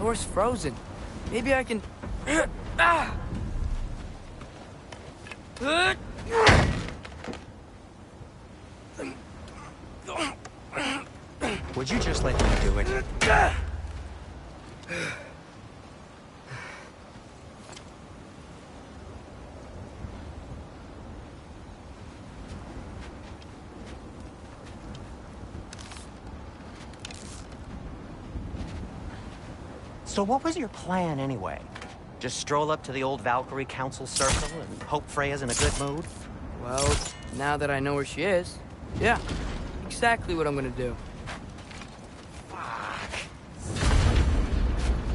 door's frozen. Maybe I can... Ah! Would you just let me do it? So what was your plan anyway? Just stroll up to the old Valkyrie Council circle and hope Freya's in a good mood? Well, now that I know where she is, yeah, exactly what I'm gonna do. Fuck.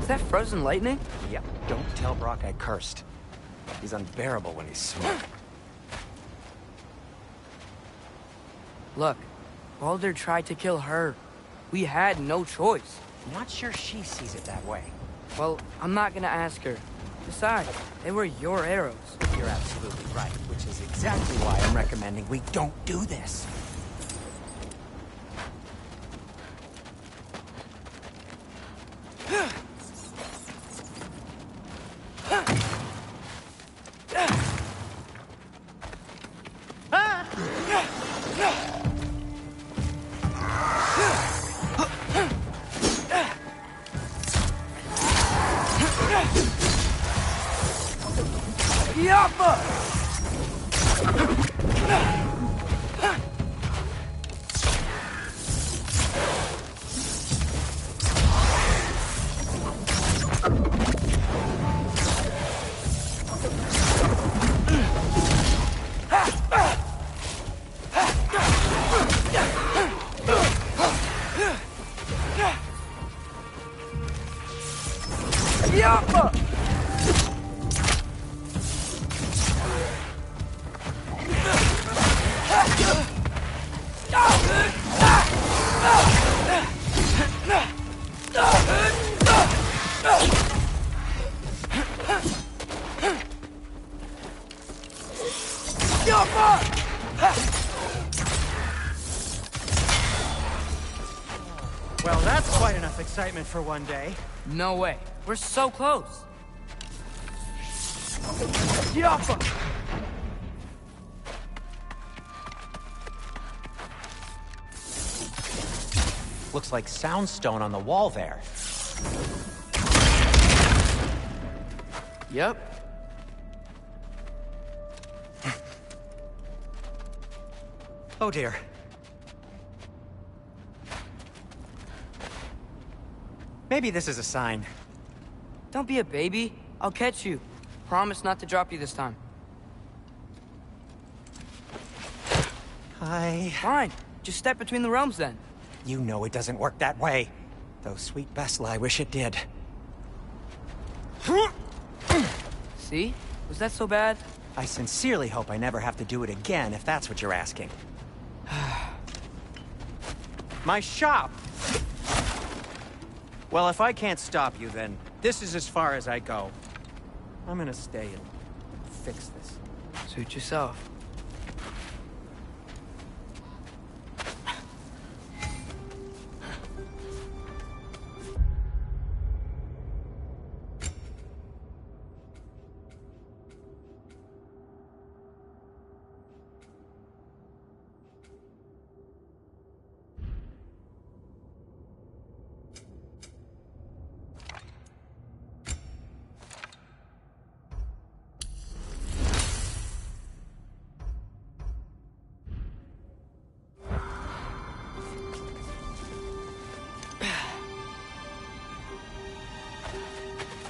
Is that frozen lightning? Yep, don't tell Brock I cursed. He's unbearable when he's smart. Look, Baldur tried to kill her. We had no choice. I'm not sure she sees it that way. Well, I'm not gonna ask her. Besides, they were your arrows. You're absolutely right, which is exactly why I'm recommending we don't do this. Well, that's quite enough excitement for one day. No way. We're so close. Yappa! Looks like soundstone on the wall there. Yep. Oh dear. Maybe this is a sign. Don't be a baby. I'll catch you. Promise not to drop you this time. Fine. Just step between the realms then. You know it doesn't work that way. Though sweet Bessla, I wish it did. See? Was that so bad? I sincerely hope I never have to do it again, if that's what you're asking. My shop! Well, if I can't stop you, then this is as far as I go. I'm gonna stay and fix this. Suit yourself.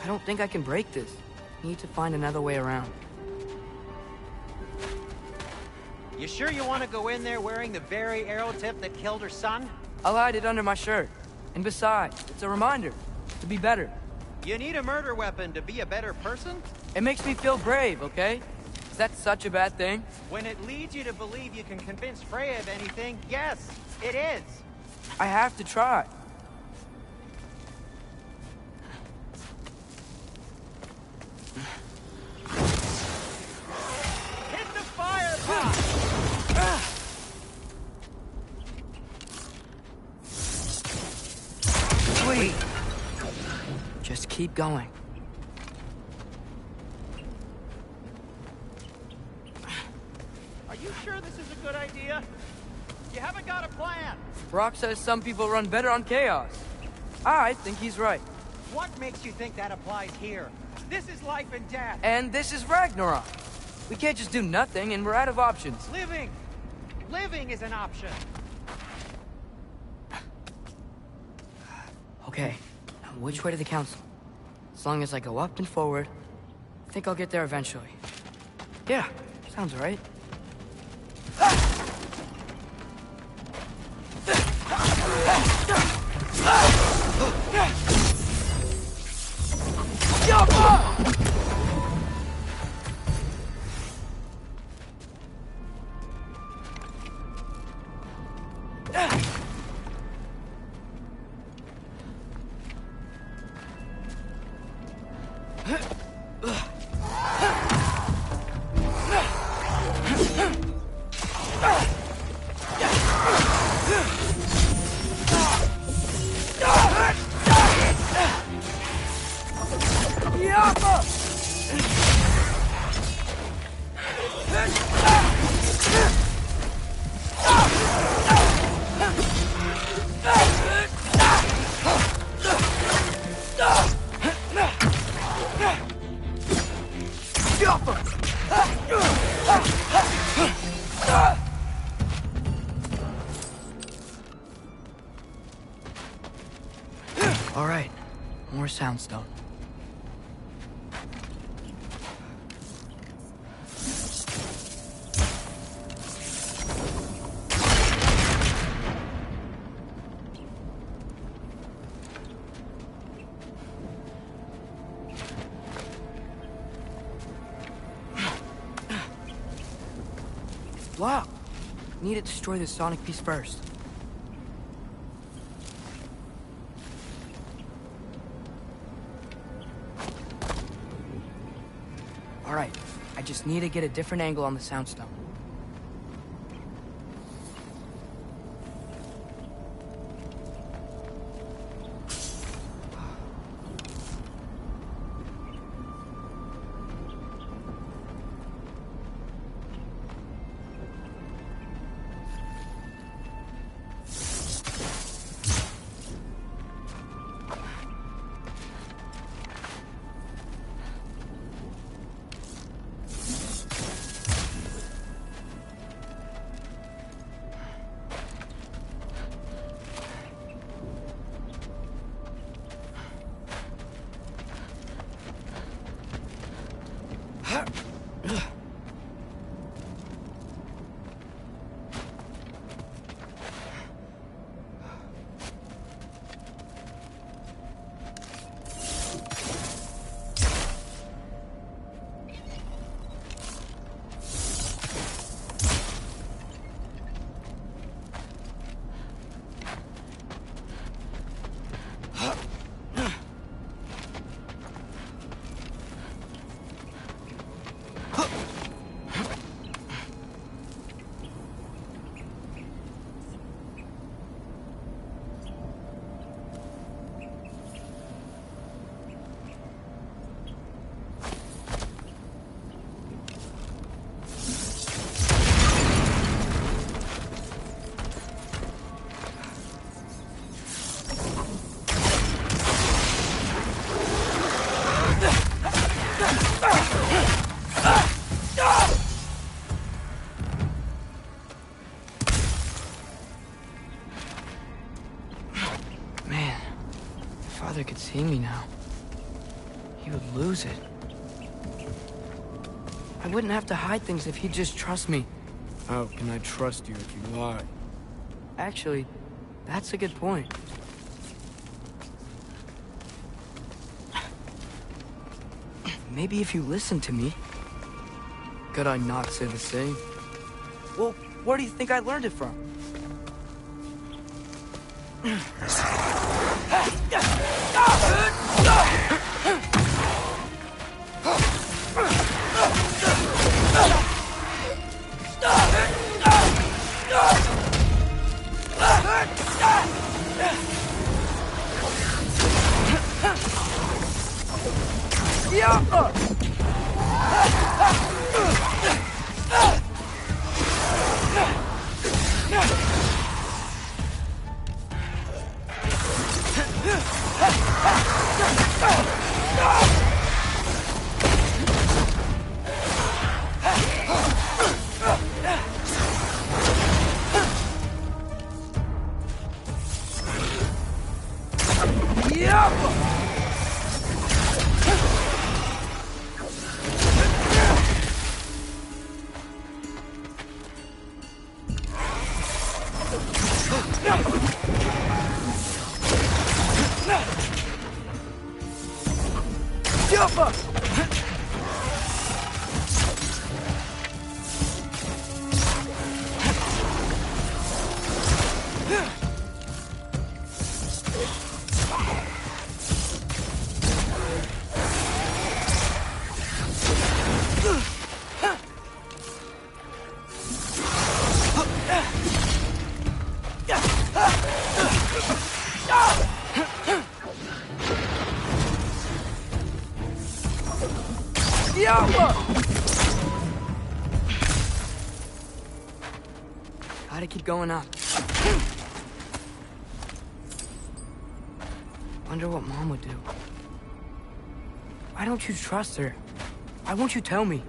I don't think I can break this. Need to find another way around. You sure you want to go in there wearing the very arrow tip that killed her son? I'll hide it under my shirt. And besides, it's a reminder to be better. You need a murder weapon to be a better person? It makes me feel brave, okay? Is that such a bad thing? When it leads you to believe you can convince Freya of anything, yes, it is. I have to try. Hit the fire pot! Sweet. Just keep going. Are you sure this is a good idea? You haven't got a plan. Brock says some people run better on chaos. I think he's right. What makes you think that applies here? This is life and death. And this is Ragnarok. We can't just do nothing, and we're out of options. Living! Living is an option. Okay, now which way to the council? As long as I go up and forward, I think I'll get there eventually. Yeah, sounds right. All right, more soundstone. Wow, need to destroy the sonic piece first. All right, I just need to get a different angle on the soundstone. Father could see me now. He would lose it. I wouldn't have to hide things if he'd just trust me. How can I trust you if you lie? Actually, that's a good point. Maybe if you listen to me. Could I not say the same? Well, where do you think I learned it from? Gotta keep going up. Wonder what Mom would do. Why don't you trust her? Why won't you tell me?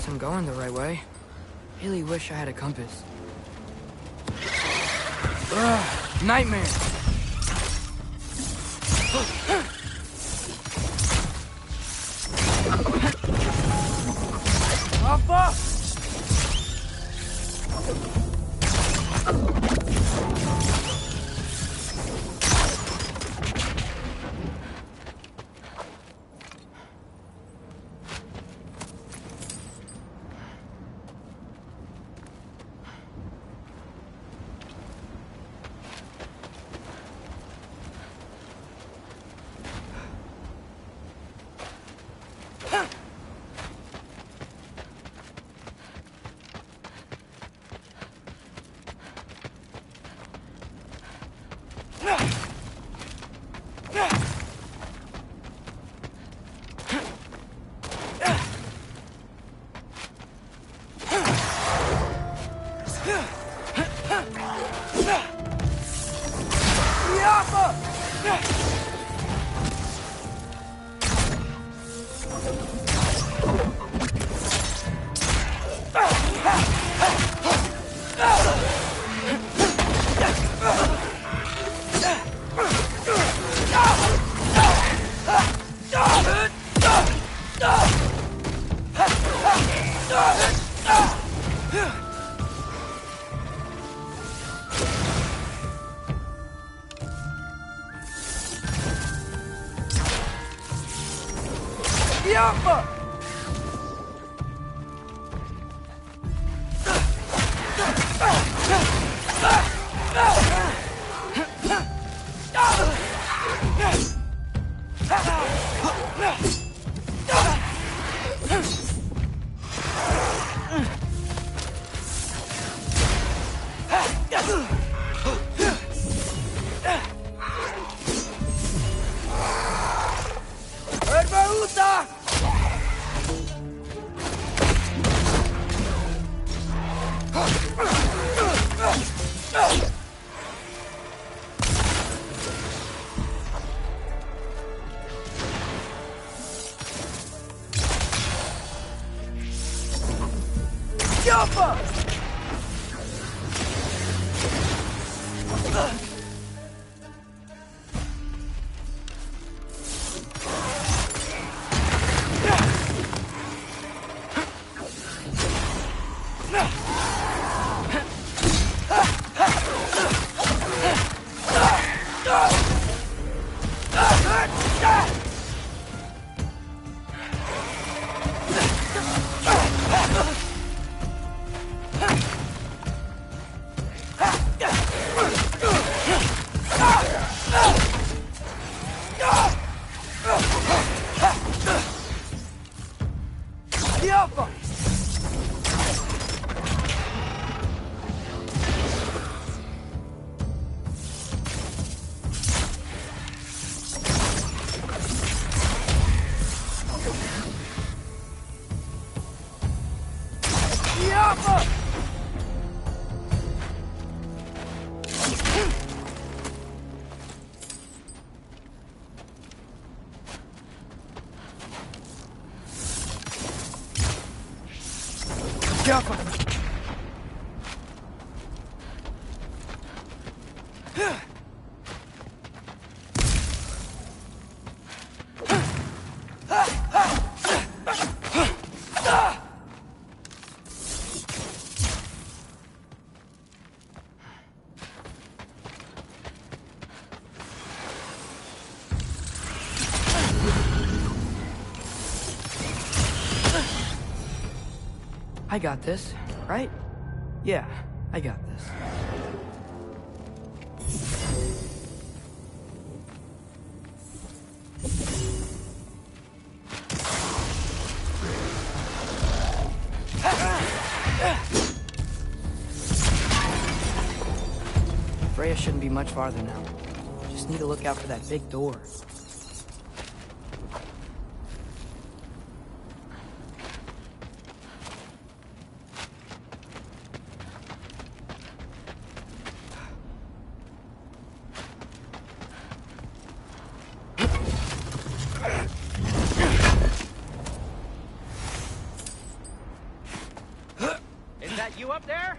I'm going the right way. Really wish I had a compass. Ugh, nightmare! Papa! I got this, right? Yeah, I got this. Freya shouldn't be much farther now. Just need to look out for that big door. You up there?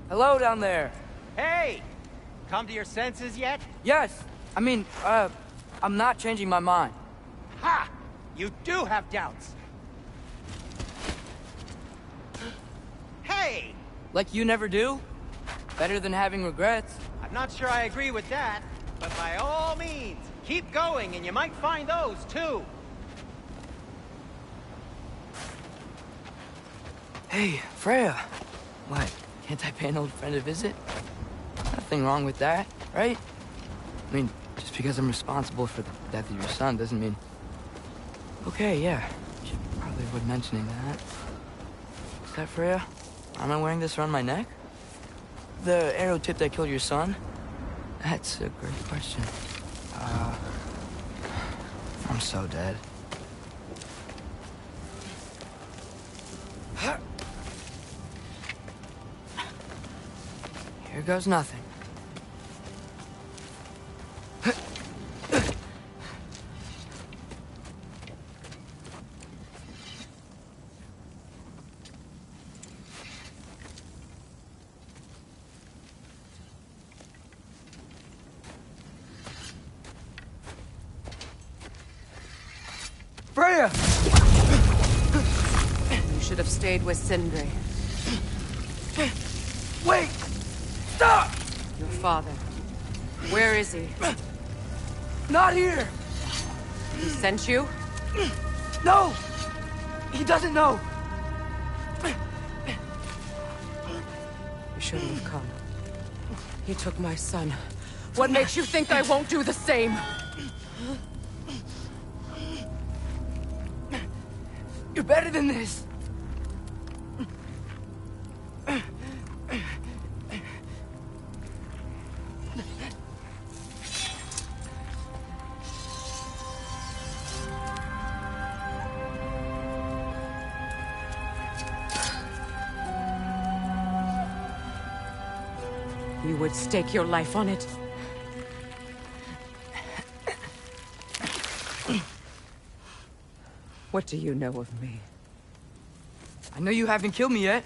Hello down there. Hey! Come to your senses yet? Yes. I mean, I'm not changing my mind. Ha! You do have doubts. Hey! Like you never do? Better than having regrets. I'm not sure I agree with that, but by all means, keep going and you might find those too. Hey, Freya. What? Can't I pay an old friend a visit? Nothing wrong with that, right? I mean, just because I'm responsible for the death of your son doesn't mean... Okay, yeah. Should probably avoid mentioning that. Is that Freya? Am I wearing this around my neck? The arrow tip that killed your son? That's a great question. I'm so dead. Here goes nothing. You should have stayed with Sindri. Wait! Stop! Your father. Where is he? Not here! He sent you? No! He doesn't know! You shouldn't have come. He took my son. What makes you think I won't do the same? You're better than this! You would stake your life on it? What do you know of me? I know you haven't killed me yet.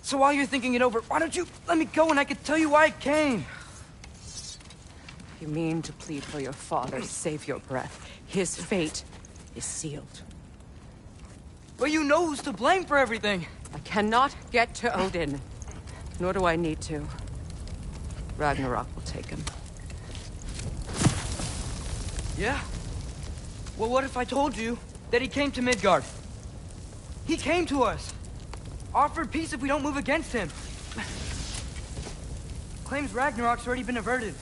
So while you're thinking it over, why don't you let me go and I can tell you why I came? You mean to plead for your father, save your breath. His fate is sealed. But you know who's to blame for everything. I cannot get to Odin. Nor do I need to. Ragnarok will take him. Yeah? Well, what if I told you that he came to Midgard? He came to us. Offered peace if we don't move against him. Claims Ragnarok's already been averted.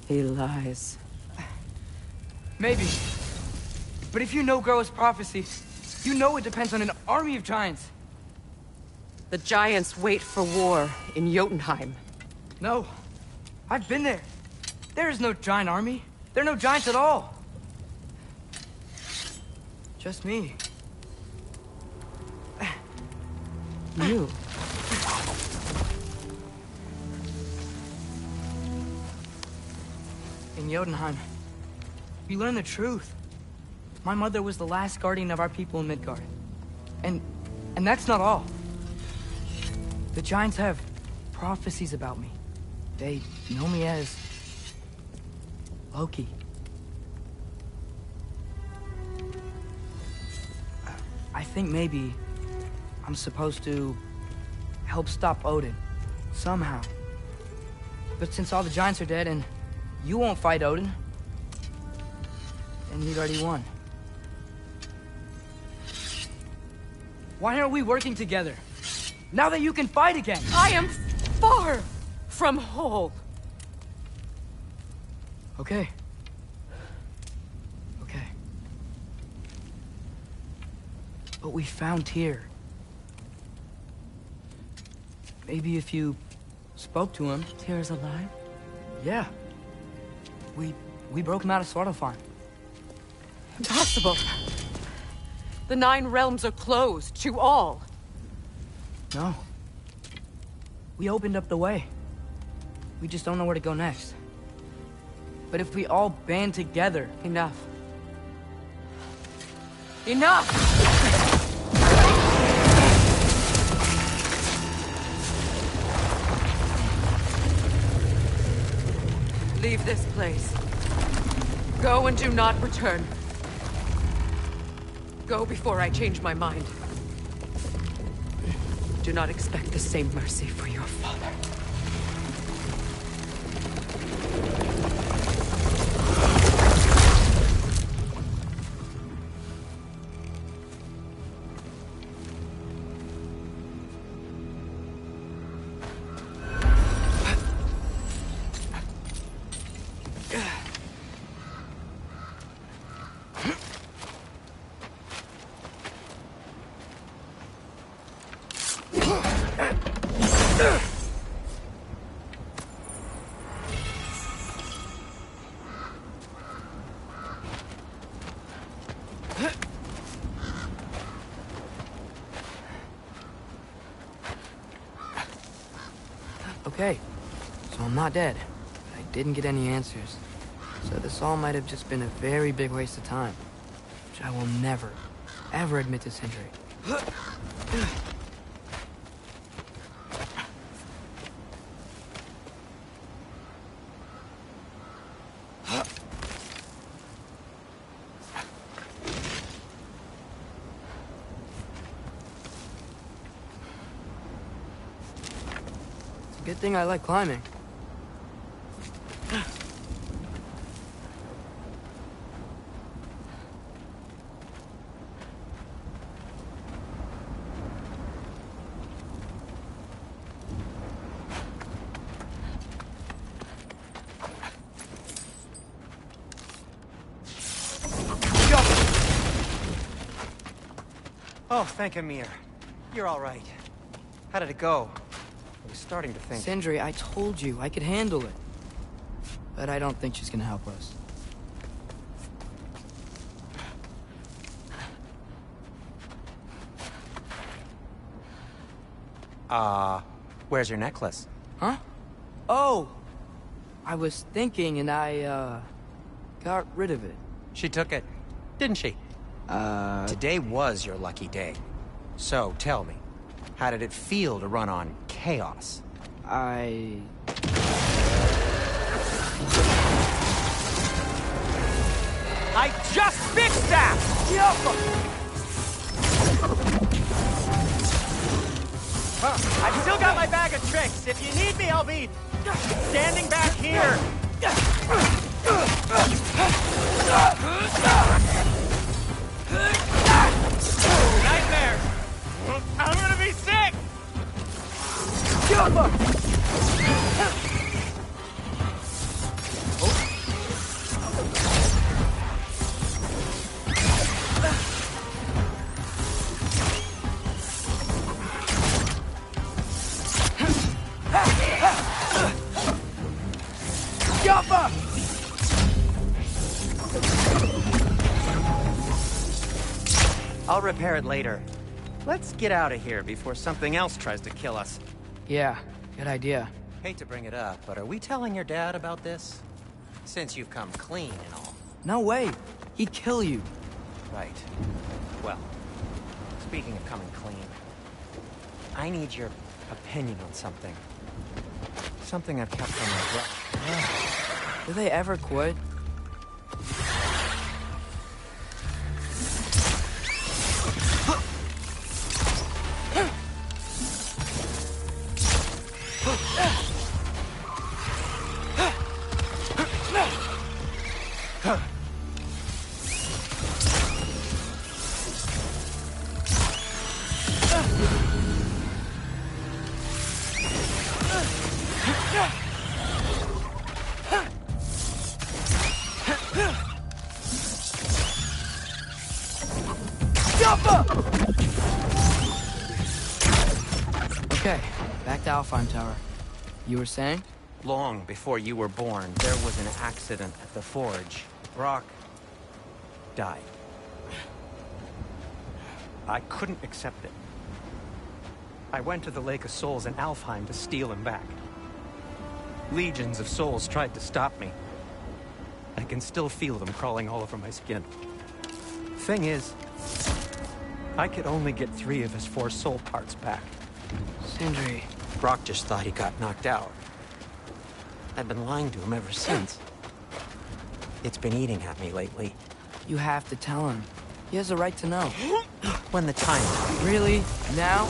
He lies. Maybe. But if you know Groa's prophecy, you know it depends on an army of giants. The giants wait for war in Jotunheim. No. I've been there. There is no giant army. There are no giants at all. Just me. You? In Jotunheim, we learn the truth. My mother was the last guardian of our people in Midgard. And that's not all. The giants have prophecies about me. They know me as Loki. I think maybe I'm supposed to help stop Odin, somehow. But since all the giants are dead and you won't fight Odin, then you'd already won. Why aren't we working together? Now that you can fight again! I am far from whole. Okay. Okay. But we found Tyr. Maybe if you spoke to him... Tyr's alive? Yeah. We broke him out of Svartalfheim. Impossible. The 9 realms are closed to all. No. We opened up the way. We just don't know where to go next. But if we all band together... Enough. Enough! Leave this place. Go and do not return. Go before I change my mind. Do not expect the same mercy for your father. Okay, so I'm not dead. But I didn't get any answers. So this all might have just been a very big waste of time. Which I will never, ever admit to Sindri. Good thing I like climbing. Oh, thank Amir. You're all right. How did it go? I was starting to think... Sindri, I told you I could handle it. But I don't think she's gonna help us. Where's your necklace? Huh? Oh! I was thinking and I, got rid of it. She took it, didn't she? Today was your lucky day. So, tell me, how did it feel to run on chaos? I just fixed that! I've still got my bag of tricks. If you need me, I'll be standing back here. Nightmare! I'm gonna be sick! I'll repair it later. Let's get out of here before something else tries to kill us. Yeah, good idea. Hate to bring it up, but are we telling your dad about this? Since you've come clean and all. No way! He'd kill you. Right. Well, speaking of coming clean, I need your opinion on something. Something I've kept on my breath. Do they ever quit? Okay, back to Alfheim Tower. You were saying? Long before you were born, there was an accident at the forge. Brock died. I couldn't accept it. I went to the Lake of Souls in Alfheim to steal him back. Legions of souls tried to stop me. I can still feel them crawling all over my skin. Thing is, I could only get 3 of his 4 soul parts back. Sindri. Brock just thought he got knocked out. I've been lying to him ever since. It's been eating at me lately. You have to tell him. He has a right to know. When the time comes. Really? Now?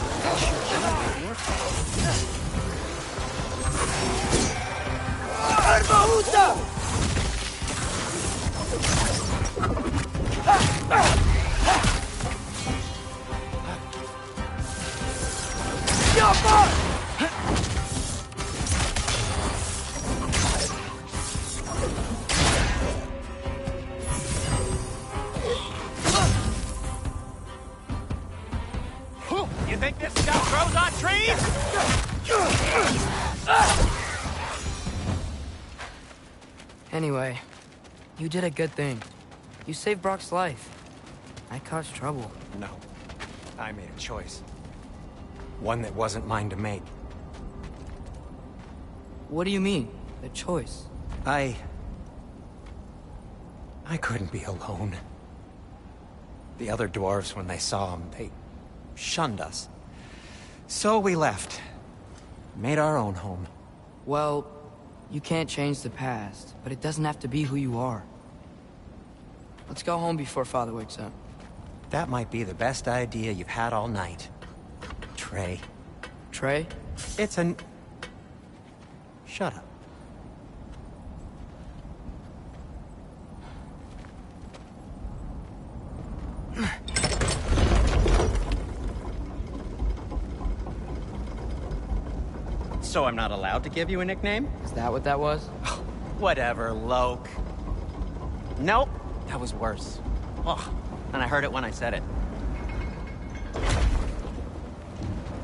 You think this stuff grows on trees? Anyway, you did a good thing. You saved Brock's life. I caused trouble. No. I made a choice. One that wasn't mine to make. What do you mean? A choice? I couldn't be alone. The other dwarves, when they saw him, they shunned us. So we left. Made our own home. Well, you can't change the past, but it doesn't have to be who you are. Let's go home before Father wakes up. That might be the best idea you've had all night. Trey. Trey? It's an... Shut up. So I'm not allowed to give you a nickname? Is that what that was? Whatever, Loke. Nope, that was worse. Oh, and I heard it when I said it.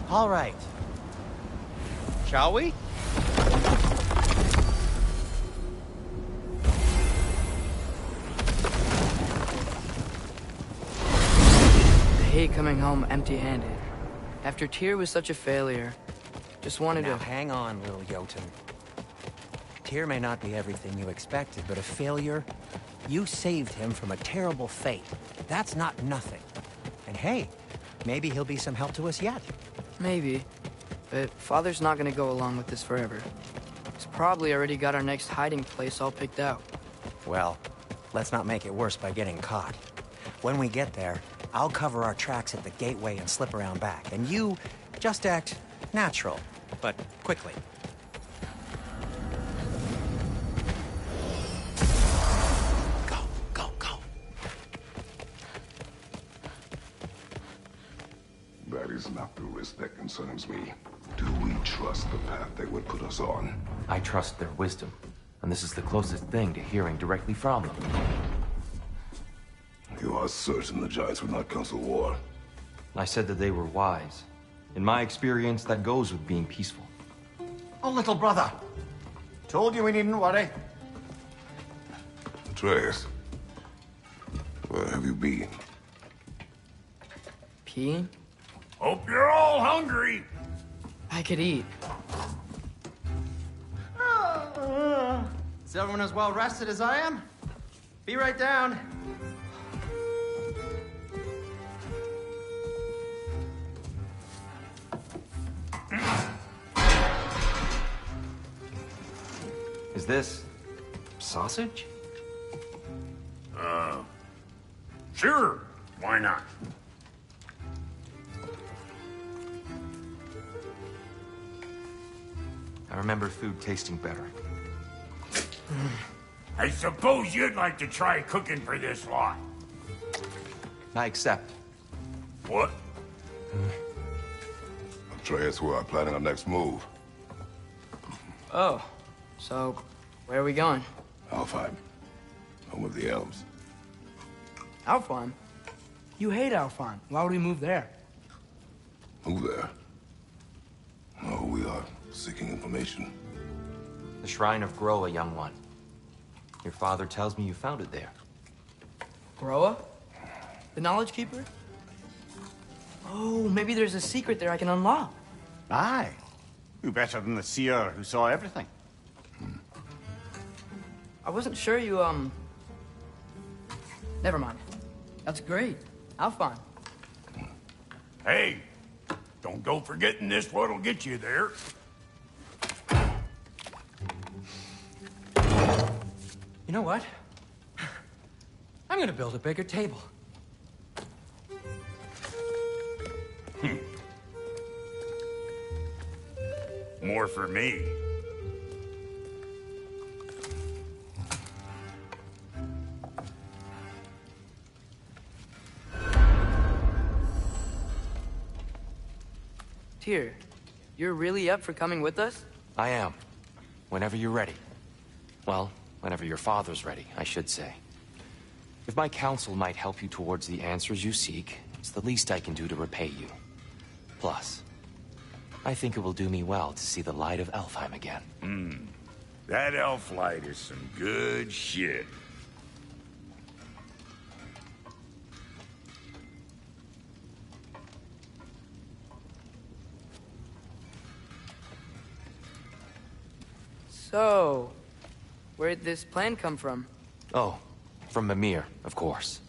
All right. Shall we? I hate coming home empty-handed. After Tyr was such a failure, just wanted Now to... hang on, little Jotun. Tyr may not be everything you expected, but a failure? You saved him from a terrible fate. That's not nothing. And hey, maybe he'll be some help to us yet. Maybe. But Father's not gonna go along with this forever. He's probably already got our next hiding place all picked out. Well, let's not make it worse by getting caught. When we get there, I'll cover our tracks at the gateway and slip around back. And you just act natural, but quickly. Go, go, go. That is not the risk that concerns me. Do we trust the path they would put us on? I trust their wisdom, and this is the closest thing to hearing directly from them. You are certain the Giants would not counsel war? I said that they were wise. In my experience, that goes with being peaceful. Oh, little brother. Told you we needn't worry. Atreus, where have you been? Peeing? Hope you're all hungry. I could eat. Is everyone as well rested as I am? Be right down. Is this sausage? Sure. Why not? I remember food tasting better. I suppose you'd like to try cooking for this lot. I accept. What? Atreus, we are planning our next move. Oh, so where are we going? Alfheim, home of the elves. Alfheim? You hate Alfheim. Why would we move there? Move there? No, we are seeking information. The Shrine of Groa, young one. Your father tells me you found it there. Groa? The Knowledge Keeper? Oh, maybe there's a secret there I can unlock. Aye. Who better than the seer who saw everything? I wasn't sure you, Never mind. That's great. Alfheim. Hey, don't go forgetting this what'll get you there. You know what? I'm gonna build a bigger table. More for me. Tyr, you're really up for coming with us? I am. Whenever you're ready. Well, whenever your father's ready, I should say. If my counsel might help you towards the answers you seek, it's the least I can do to repay you. Plus, I think it will do me well to see the light of Alfheim again. That elf light is some good shit. So, where'd this plan come from? Oh, from Mimir, of course.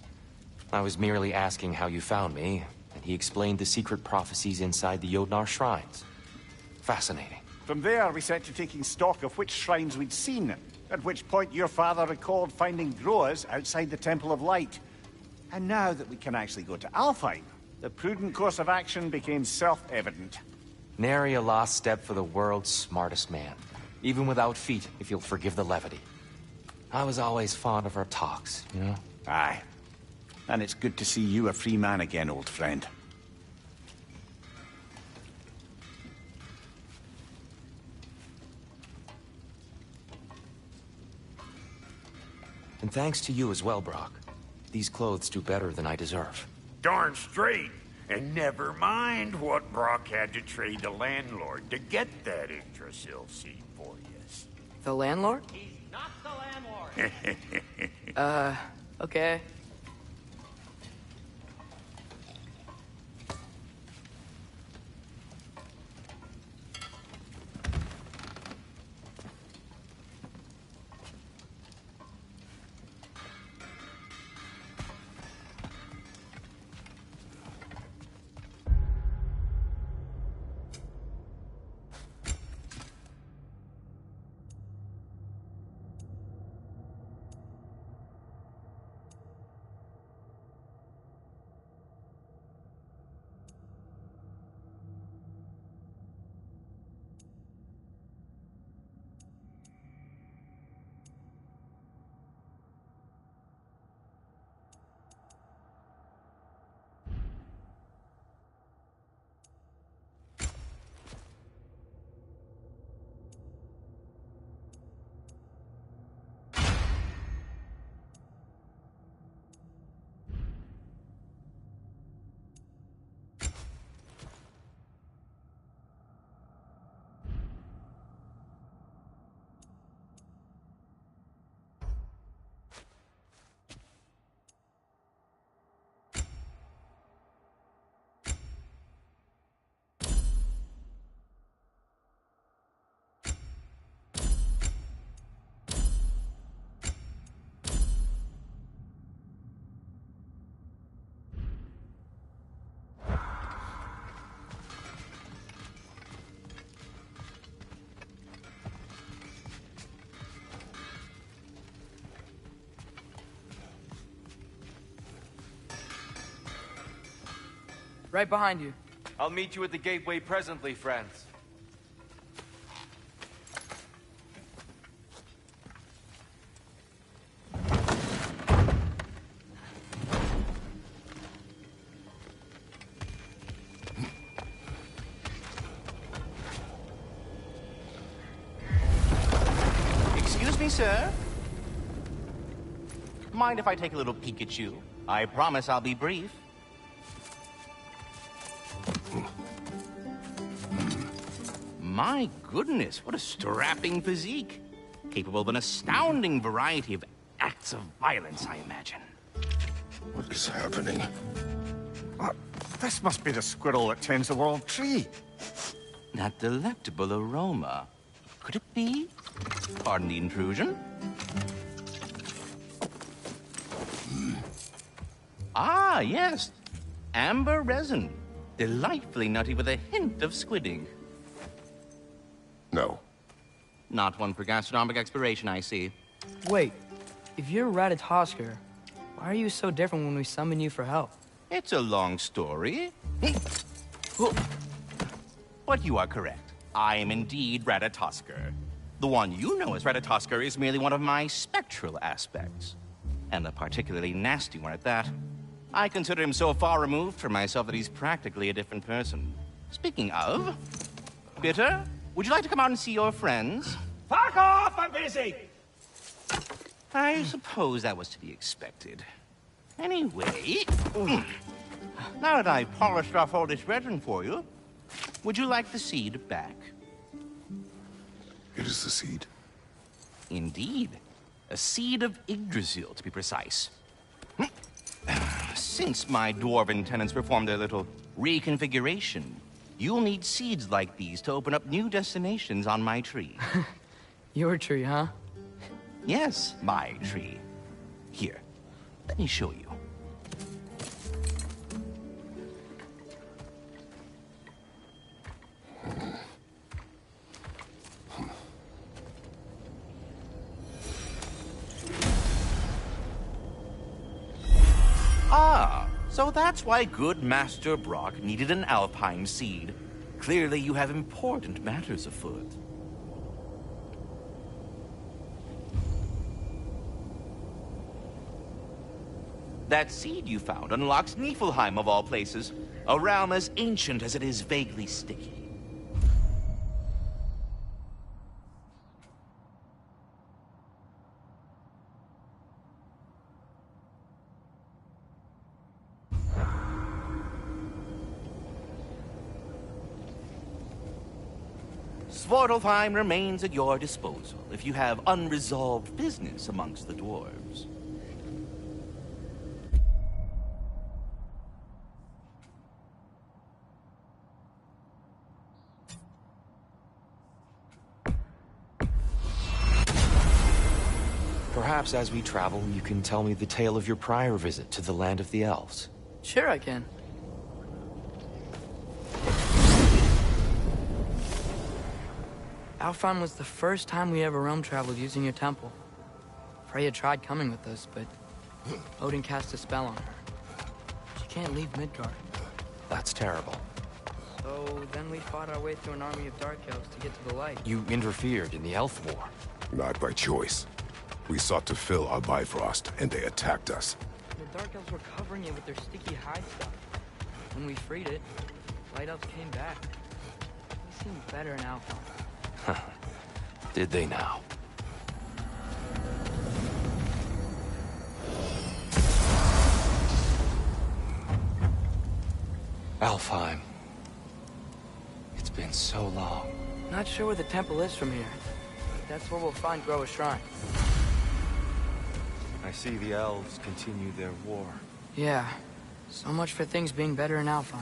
I was merely asking how you found me, and he explained the secret prophecies inside the Jotnar shrines. Fascinating. From there, we set to taking stock of which shrines we'd seen, at which point your father recalled finding Groas outside the Temple of Light. And now that we can actually go to Alfheim, the prudent course of action became self-evident. Nary a lost step for the world's smartest man. Even without feet, if you'll forgive the levity. I was always fond of our talks, you know? Aye. And it's good to see you a free man again, old friend. And thanks to you as well, Brock. These clothes do better than I deserve. Darn straight. And never mind what Brock had to trade the landlord to get that Yggdrasil seed for you. The landlord? He's not the landlord. Okay. Right behind you. I'll meet you at the gateway presently, friends. Excuse me, sir? Mind if I take a little peek at you? I promise I'll be brief. My goodness, what a strapping physique. Capable of an astounding variety of acts of violence, I imagine. What is happening? This must be the squirrel that tends the world tree. That delectable aroma. Could it be? Pardon the intrusion. Ah, yes. Amber resin. Delightfully nutty with a hint of squidding. No. Not one for gastronomic exploration, I see. Wait, if you're Ratatoskr, why are you so different when we summon you for help? It's a long story. But you are correct. I am indeed Ratatoskr. The one you know as Ratatoskr is merely one of my spectral aspects. And a particularly nasty one at that. I consider him so far removed from myself that he's practically a different person. Speaking of... Bitter, would you like to come out and see your friends? Fuck off! I'm busy! I suppose that was to be expected. Anyway... Now that I've polished off all this resin for you, would you like the seed back? It is the seed. Indeed. A seed of Yggdrasil, to be precise. Since my dwarven tenants performed their little reconfiguration, you'll need seeds like these to open up new destinations on my tree. Your tree, huh? Yes, my tree. Here, let me show you. Ah, so that's why good Master Brock needed an Alpine seed. Clearly you have important matters afoot. That seed you found unlocks Niflheim of all places, a realm as ancient as it is vaguely sticky. Svartalfheim remains at your disposal if you have unresolved business amongst the dwarves. Perhaps as we travel, you can tell me the tale of your prior visit to the land of the elves. Sure I can. Alfheim was the first time we ever realm traveled using your temple. Freya tried coming with us, but Odin cast a spell on her. She can't leave Midgard. That's terrible. So then we fought our way through an army of dark elves to get to the light. You interfered in the elf war. Not by choice. We sought to fill our Bifrost, and they attacked us. The dark elves were covering it with their sticky hide stuff. When we freed it, light elves came back. They seemed better in Alfheim. Did they now? Alfheim. It's been so long. Not sure where the temple is from here. But that's where we'll find Groa's shrine. I see the elves continue their war. Yeah. So much for things being better in Alfheim.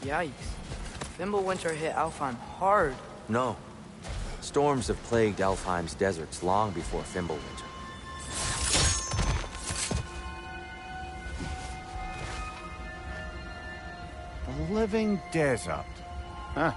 Yikes. Fimbulwinter hit Alfheim hard. No. Storms have plagued Alfheim's deserts long before Fimbulwinter. A living desert. Huh.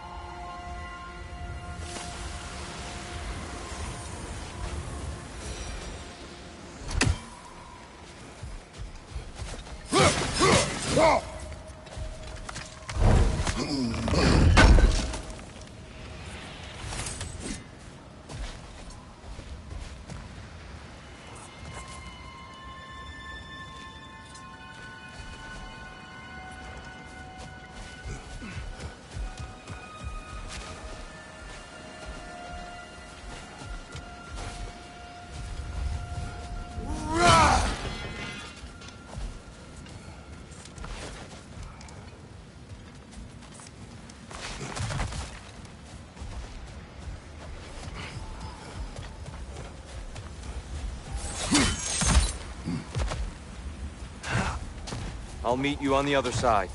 I'll meet you on the other side.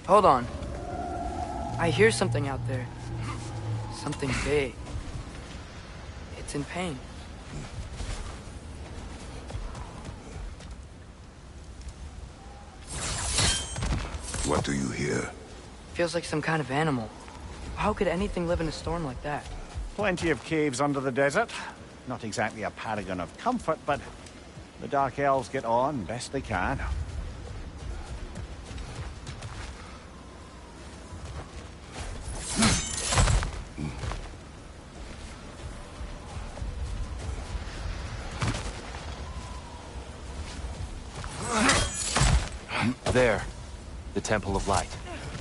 Hold on. I hear something out there. Something big. It's in pain. What do you hear? Feels like some kind of animal. How could anything live in a storm like that? Plenty of caves under the desert. Not exactly a paragon of comfort, but the Dark Elves get on best they can. There. The Temple of Light.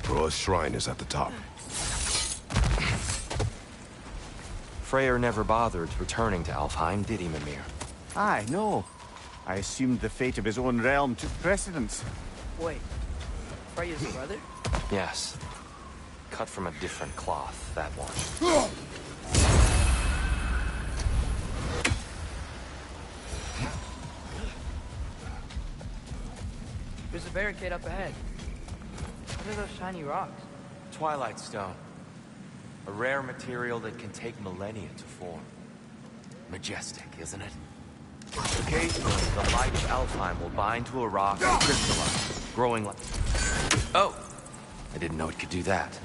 Groa's shrine is at the top. Freyr never bothered returning to Alfheim, did he, Mimir? Aye, no. I assumed the fate of his own realm took precedence. Wait. Freya's brother? Yes. Cut from a different cloth, that one. There's a barricade up ahead. What are those shiny rocks? Twilight Stone. A rare material that can take millennia to form. Majestic, isn't it? Occasionally, the light of Alfheim will bind to a rock and crystallize, growing like... Oh! I didn't know it could do that.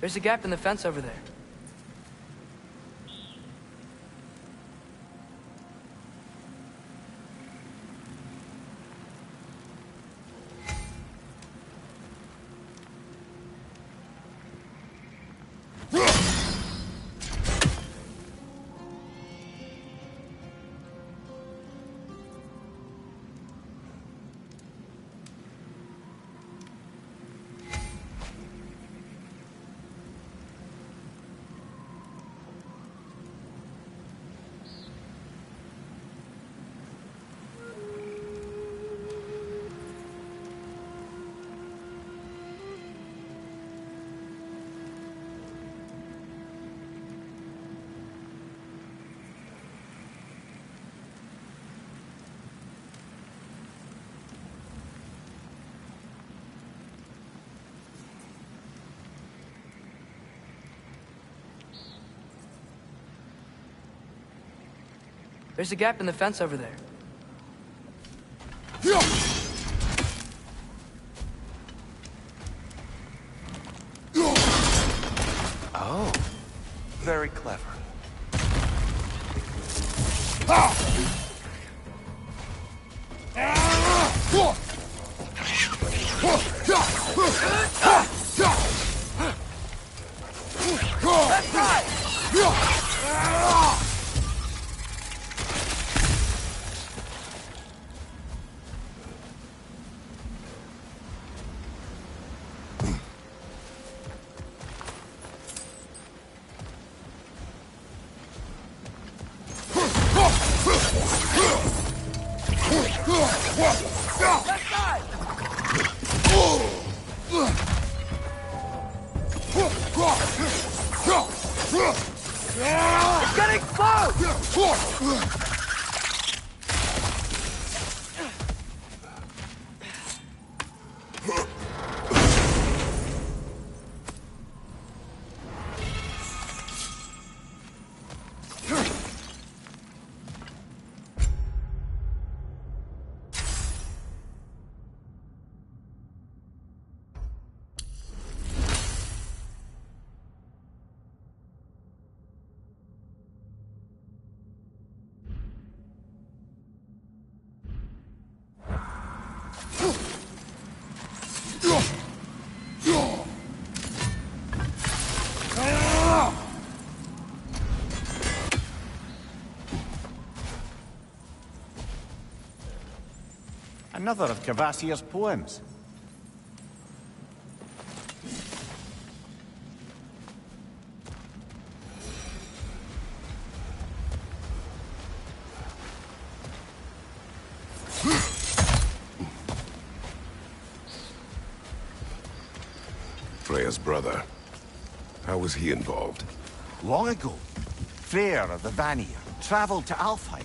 There's a gap in the fence over there. There's a gap in the fence over there. Oh, very clever. It's getting close! Another of Kvasir's poems. Freya's brother. How was he involved? Long ago, Freyr of the Vanir traveled to Alfheim,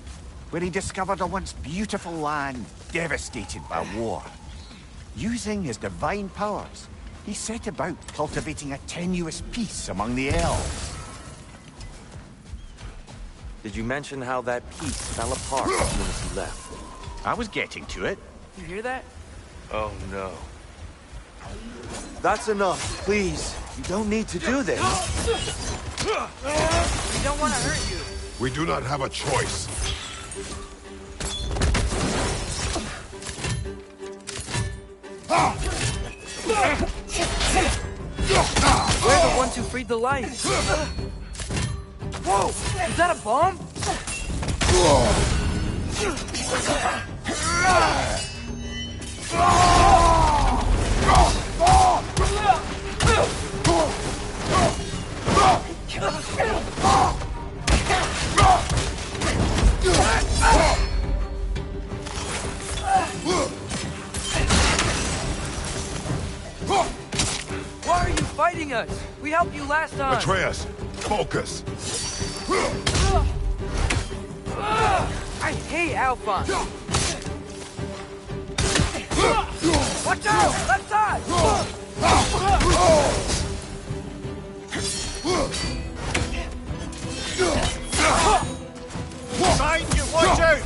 where he discovered a once beautiful land devastated by war. Using his divine powers, he set about cultivating a tenuous peace among the elves. Did you mention how that peace fell apart as soon as he left? I was getting to it. You hear that? Oh no. That's enough, please. You don't need to do this. We don't want to hurt you. We do not have a choice. We're the ones who freed the light. Whoa! Is that a bomb? Why are you fighting us? We helped you last time. Atreus, focus. I hate Alphonse. Watch out! Left side! Behind you, watch out!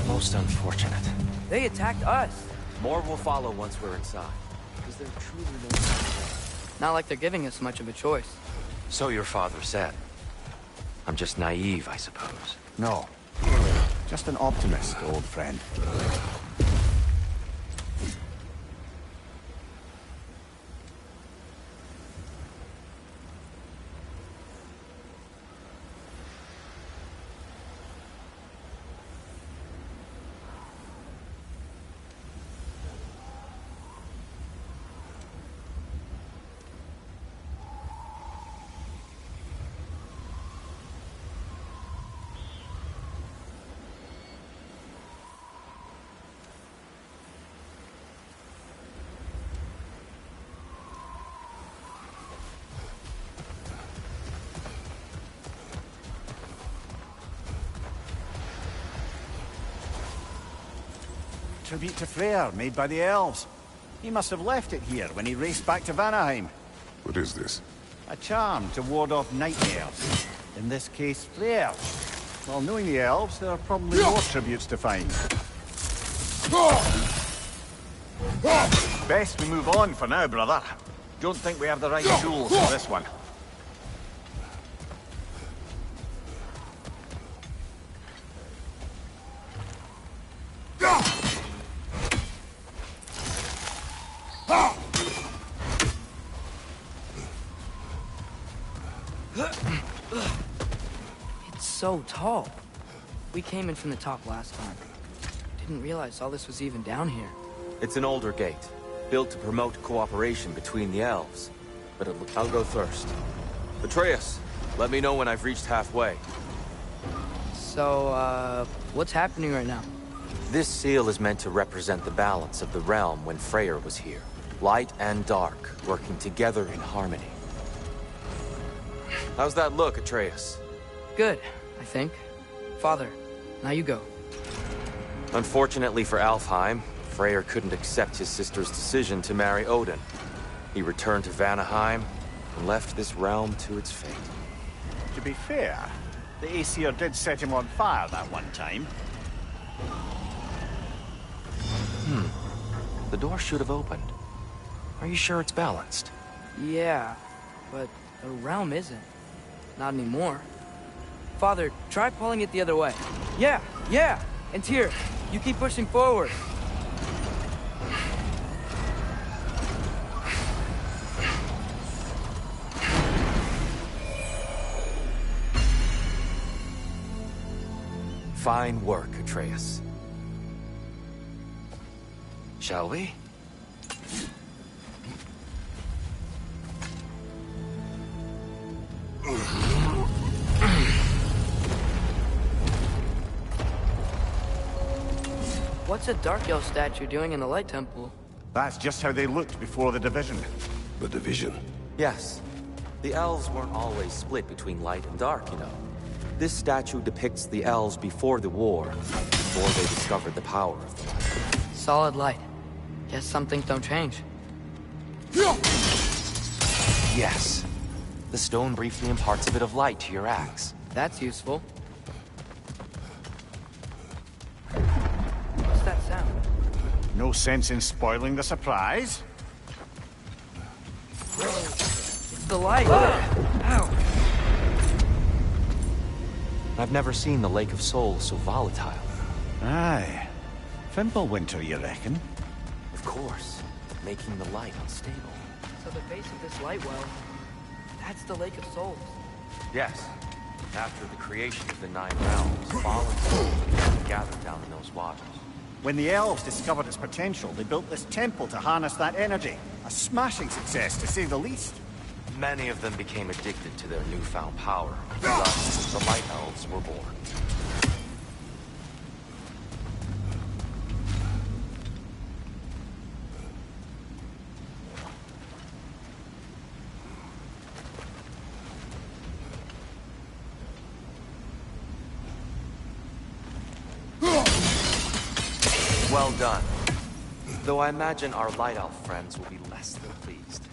Most unfortunate. They attacked us. More will follow once we're inside. Is there truly no... Not like they're giving us much of a choice. So your father said. I'm just naive, I suppose. No. Just an optimist, old friend. Tribute to Freyr, made by the elves. He must have left it here when he raced back to Vanaheim. What is this? A charm to ward off nightmares. In this case, Freyr. Well, knowing the elves, there are probably more tributes to find. Best we move on for now, brother. Don't think we have the right tools for this one. It's so tall. We came in from the top last time. Didn't realize all this was even down here. It's an older gate, built to promote cooperation between the elves. But I'll go first. Atreus, let me know when I've reached halfway. So, what's happening right now? This seal is meant to represent the balance of the realm when Freyr was here. Light and dark, working together in harmony. How's that look, Atreus? Good, I think. Father, now you go. Unfortunately for Alfheim, Freyr couldn't accept his sister's decision to marry Odin. He returned to Vanaheim and left this realm to its fate. To be fair, the Aesir did set him on fire that one time. The door should have opened. Are you sure it's balanced? Yeah, but the realm isn't. Not anymore. Father, try pulling it the other way. Yeah! And Tyr, you keep pushing forward. Fine work, Atreus. Shall we? What's a Dark Elf statue doing in the Light Temple? That's just how they looked before the division. The division. Yes. The elves weren't always split between light and dark, you know. This statue depicts the elves before the war, before they discovered the power of the light. Solid light. Guess some things don't change. Yes. The stone briefly imparts a bit of light to your axe. That's useful. What's that sound? No sense in spoiling the surprise. It's the light. Ow. I've never seen the Lake of Souls so volatile. Aye. Fimbulwinter, you reckon? Of course. Making the light unstable. So the base of this light well, that's the Lake of Souls. Yes. After the creation of the 9 realms, fallen souls began to gather down in those waters. When the elves discovered its potential, they built this temple to harness that energy. A smashing success, to say the least. Many of them became addicted to their newfound power. Thus, the Light Elves were born. Well done. Though I imagine our Light Elf friends will be less than pleased.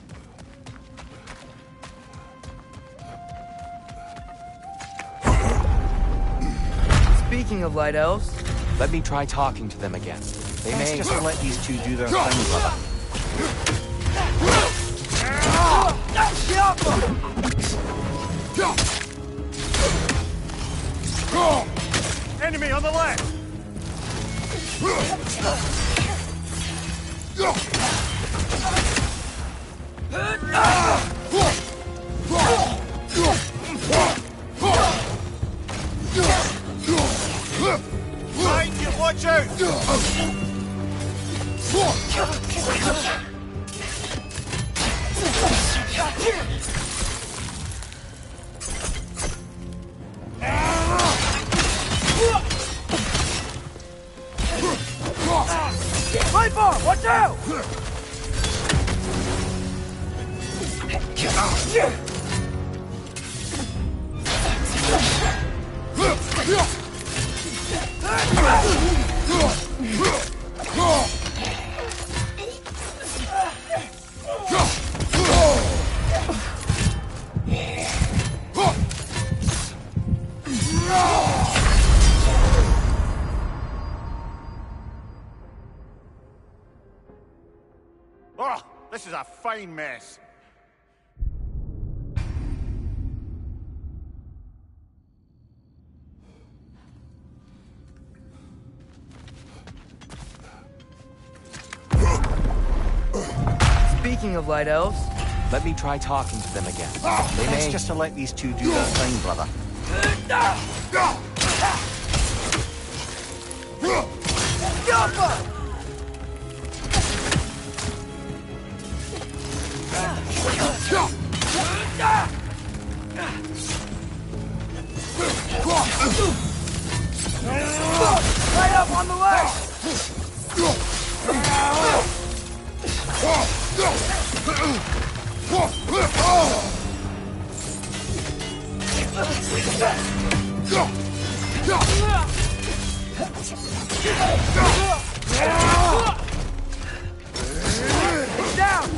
Speaking of light elves, let me try talking to them again. They may just let these two do their thing, brother. Enemy on the left! Right, you watch out! Light bar! Watch out! Oh, this is a fine mess. speaking of light elves, let me try talking to them again. They It's may... just to let these two do their thing, brother. Light up on the left! Down!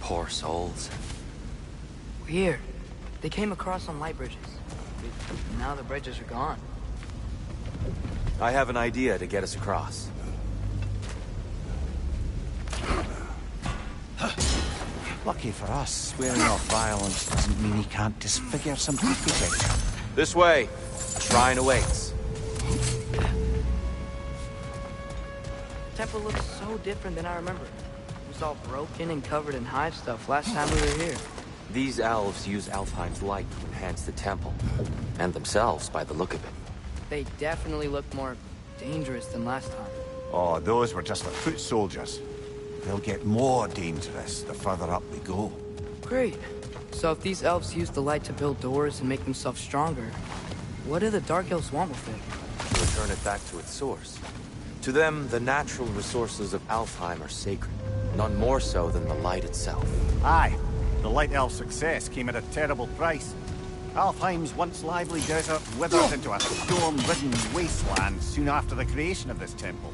Poor souls. weird. They came across on light bridges. Now the bridges are gone. I have an idea to get us across. Lucky for us, swearing off violence doesn't mean he can't disfigure some architecture. This way. Shrine awaits. The temple looks so different than I remember. It was all broken and covered in hive stuff last time we were here. These elves use Alfheim's light to enhance the temple. And themselves, by the look of it. They definitely look more dangerous than last time. Oh, those were just the foot soldiers. They'll get more dangerous the further up we go. Great. So if these elves use the light to build doors and make themselves stronger, what do the Dark Elves want with it? To return it back to its source. To them, the natural resources of Alfheim are sacred, none more so than the light itself. Aye, the Light Elf's success came at a terrible price. Alfheim's once lively desert withered into a storm-ridden wasteland soon after the creation of this temple.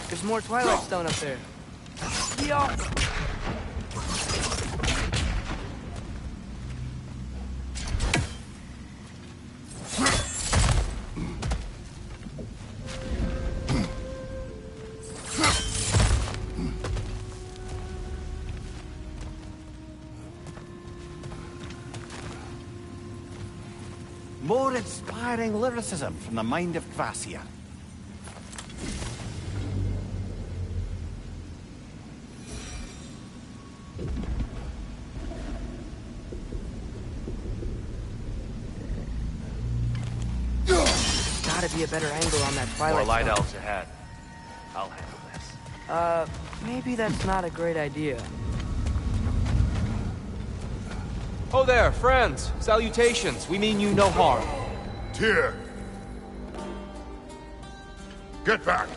There's more Twilight Stone up there. Yeah. More inspiring lyricism from the mind of Kvasir. Gotta be a better angle on that Twilight More light Stone. elves ahead. I'll handle this. Maybe that's not a great idea. Oh there, friends! Salutations! We mean you no harm. Tyr! Get back!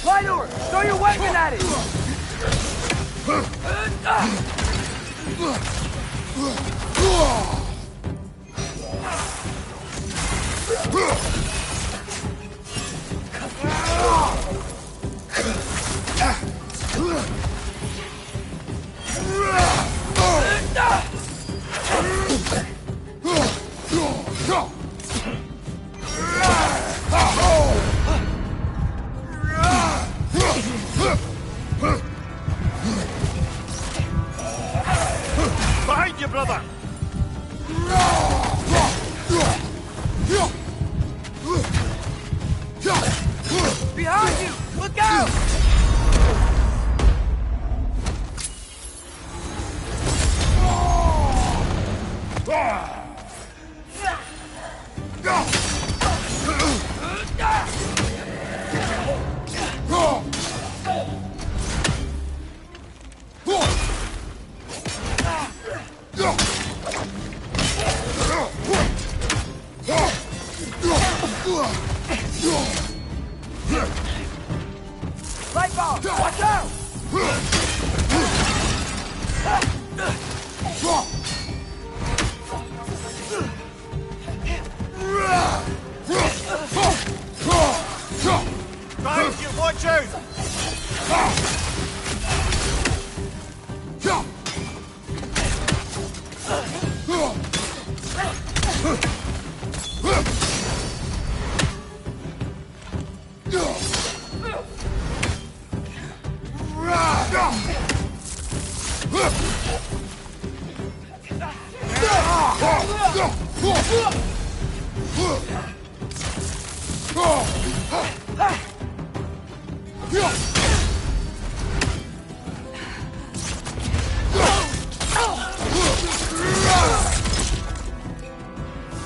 Lightor! Throw your weapon at it! Behind you, brother! Behind you! Look out! Light bulb! Watch out! Behind you, watch out!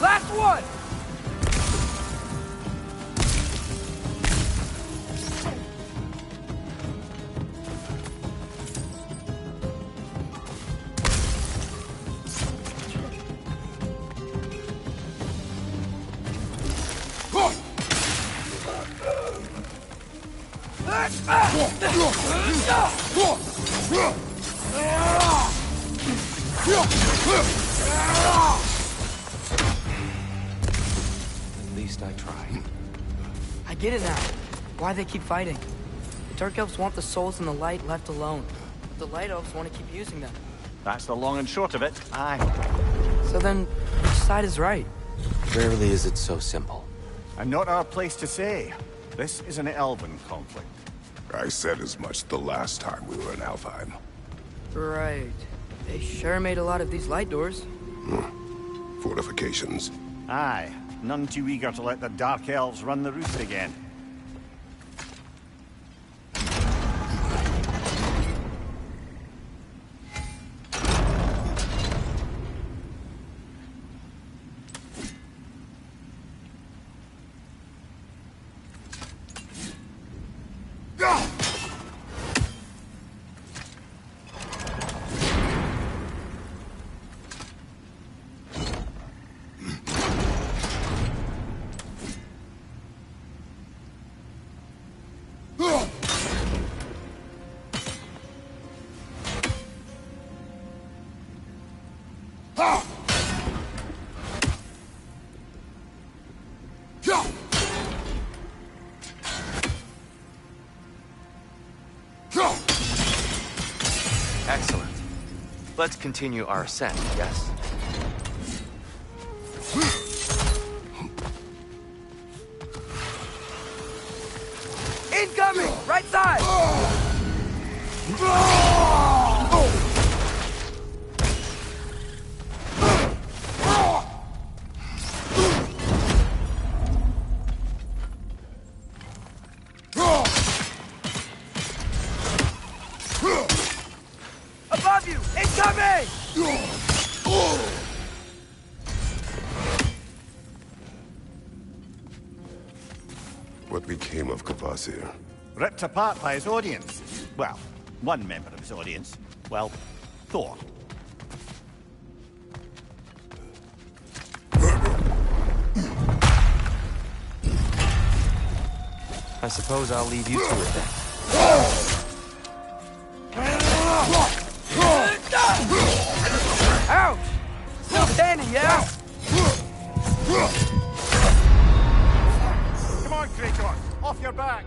Last one! At least I tried. I get it now. Why they keep fighting. The Dark Elves want the souls and the light left alone. The Light Elves want to keep using them. That's the long and short of it. Aye. So then, which side is right? Rarely is it so simple. And not our place to say. This is an elven conflict. I said as much the last time we were in Alfheim. Right. They sure made a lot of these light doors. Fortifications. Aye, none too eager to let the Dark Elves run the roost again. Excellent. Let's continue our ascent, yes? Incoming! Right side! Above you! Incoming! What became of Kvasir? Ripped apart by his audience. Well, one member of his audience. Well, Thor. I suppose I'll leave you to it then. Ouch! Still standing, yeah? Come on, Kratos! Off your back!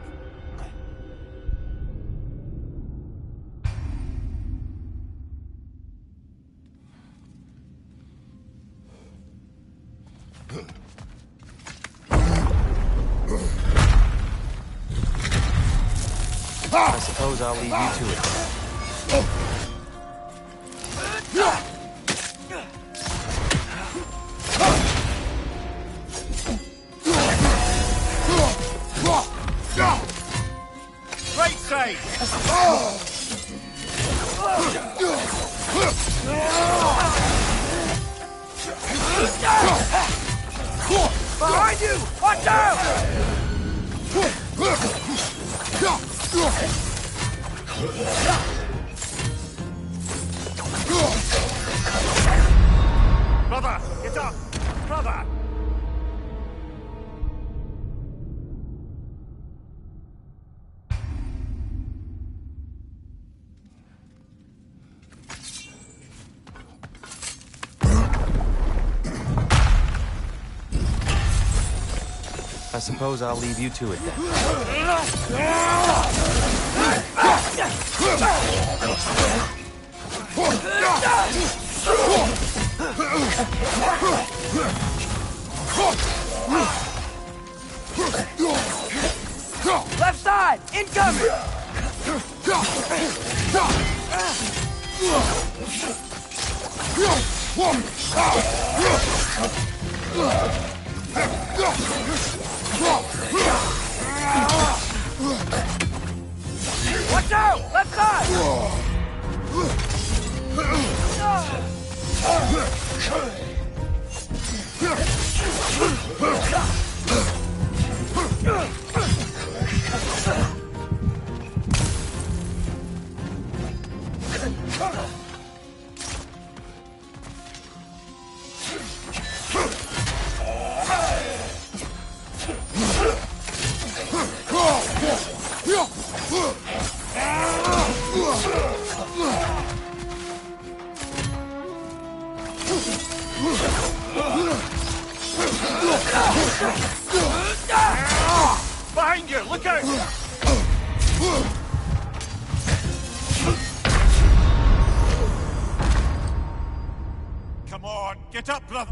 I suppose I'll leave you to it then. Right side! Behind you! Watch out! Brother, get up! Brother! I suppose I'll leave you to it then. Left side! Incoming! Watch out! Left side! Behind you! Look out! Come on, get up, brother!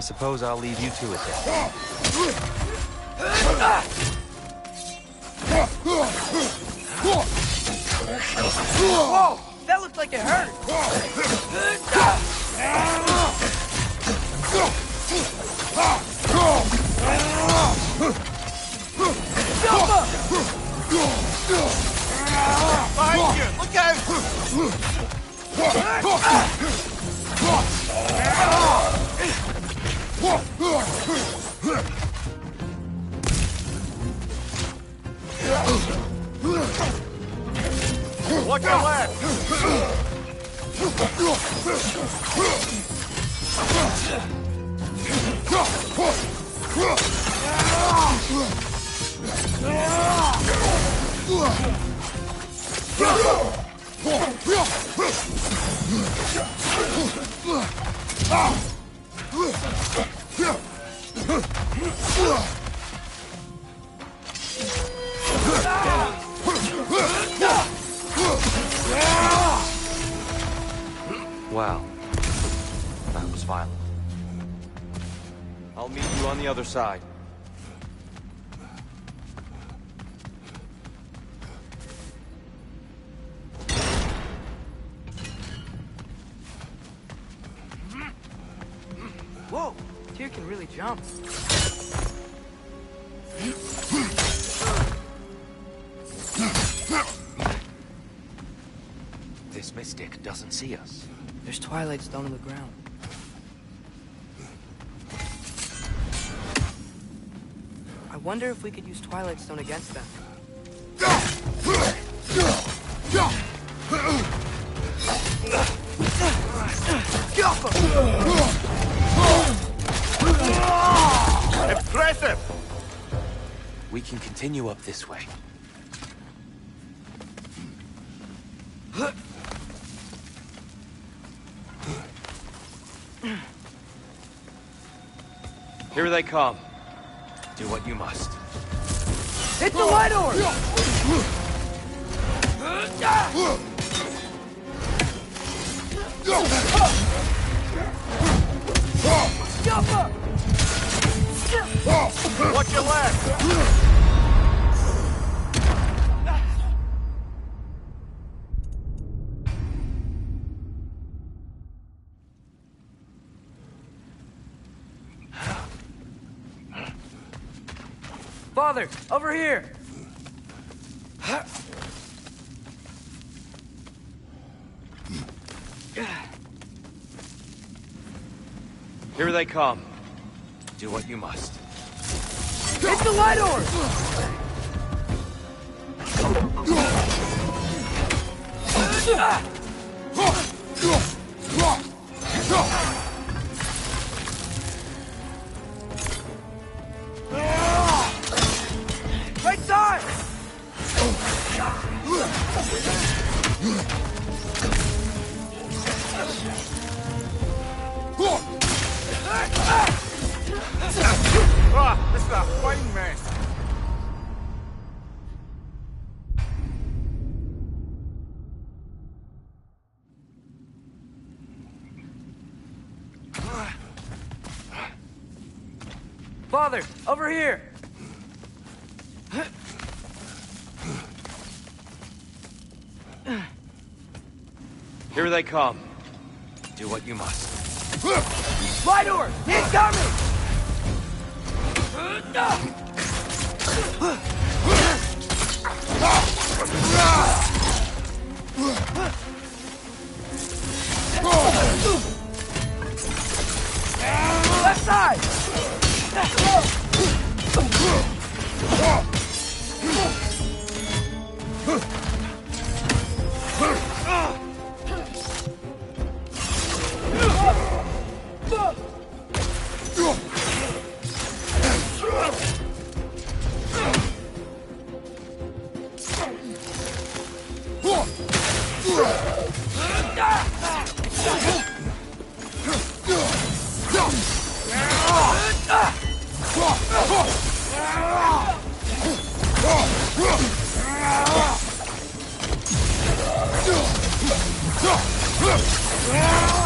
I suppose I'll leave you to it then. Whoa! That looked like it hurt! Behind you! Look out! Watch your left! Wow. That was violent. I'll meet you on the other side. Whoa! Tyr can really jump. This mystic doesn't see us. There's Twilight Stone on the ground. I wonder if we could use Twilight Stone against them. Impressive! We can continue up this way. Here they come. Do what you must. Hit the light orb! Watch your left! Father, over here! Here they come. Do what you must. Hit the light orb! Right side! This is a fine mess. Father, over here! Here they come. Do what you must. Light orb! Incoming! Left side!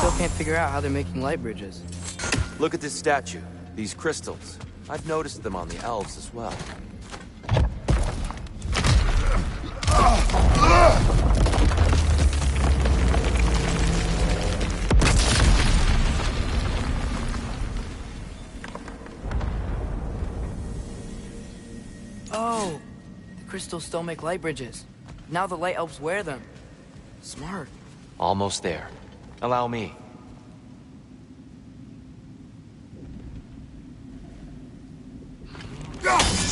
Still can't figure out how they're making light bridges. Look at this statue. These crystals. I've noticed them on the elves as well. Oh, the crystals still make light bridges. Now the light elves wear them. Smart. Almost there. Allow me.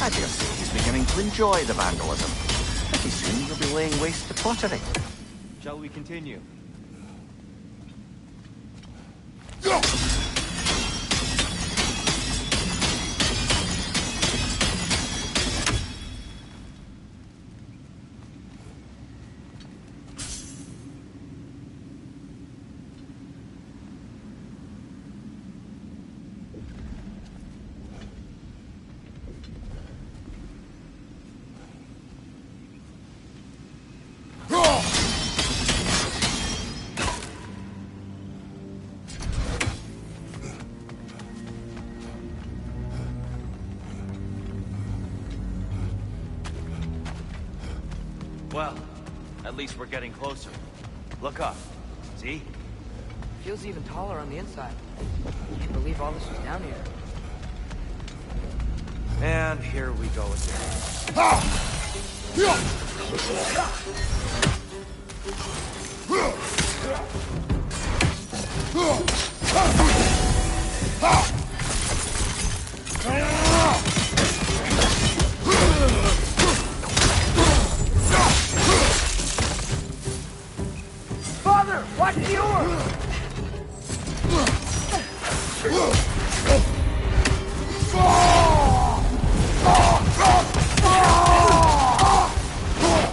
I dare say he's beginning to enjoy the vandalism. Pretty soon he'll be laying waste to pottery. Shall we continue? Well, at least we're getting closer. Look up. See? Feels even taller on the inside. Can't believe all this was down here. And here we go again. Father, watch the orb!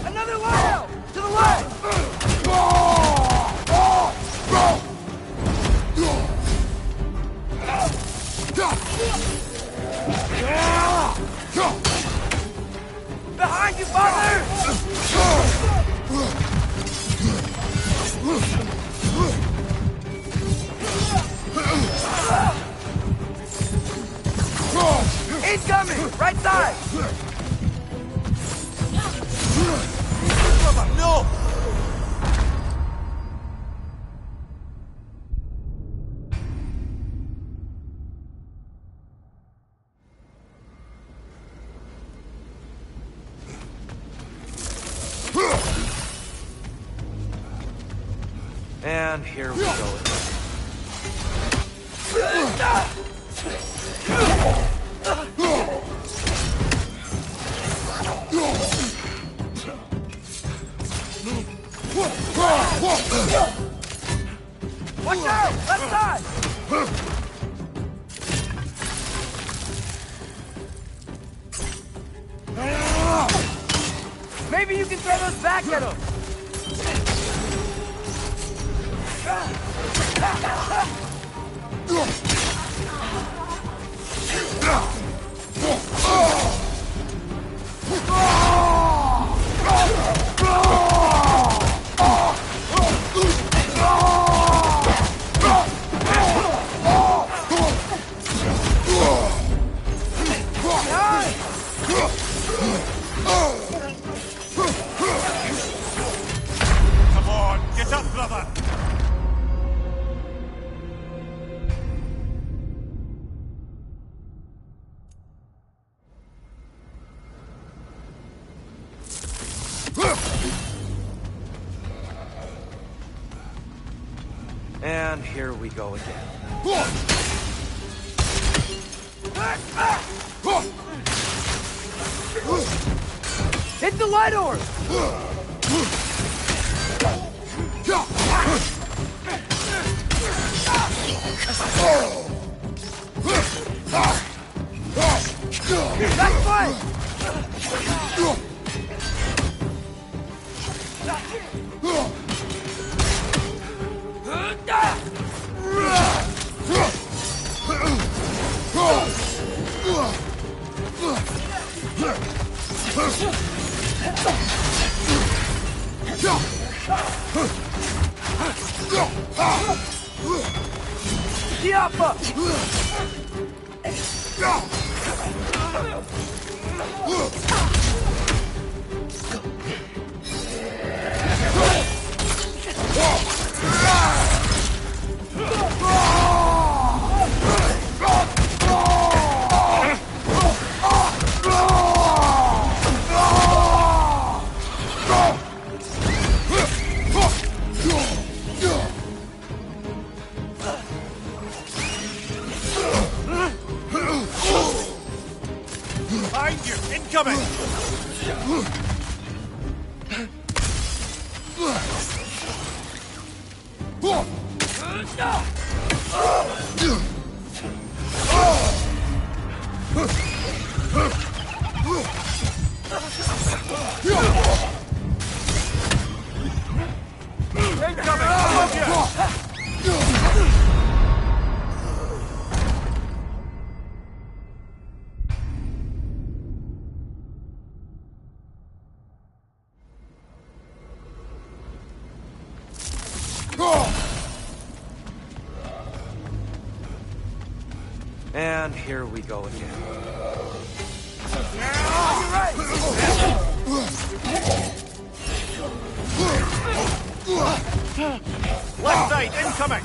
Another layout! To the left! Behind you, father! Incoming! Right side! No! And here we go again. Watch out! Left side! Maybe you can throw those back at him! Come on, get up, brother! And here we go again. Hit the light orb! Back foot! Tiapa! Behind you! Incoming! And here we go again. Left side, incoming!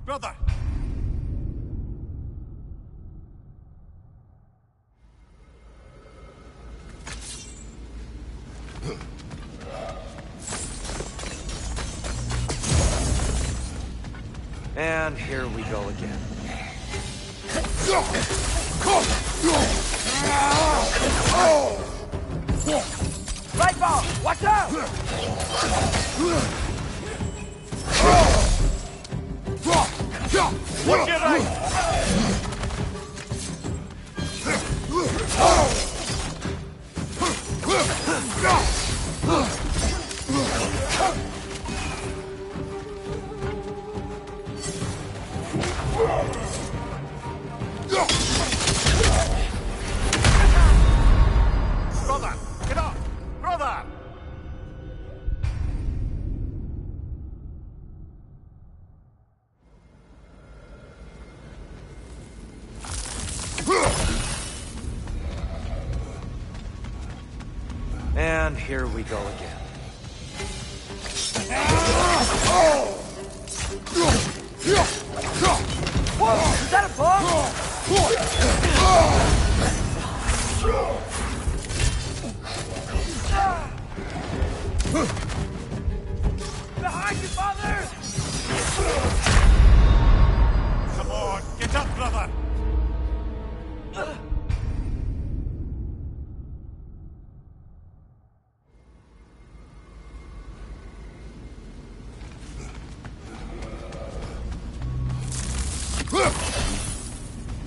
Brother! And here we go again. Right ball! Watch out! Watch your right! Brother! Get up! Brother! And here we go again. Whoa! Is that a bomb? Behind you, father! Come on, get up, brother!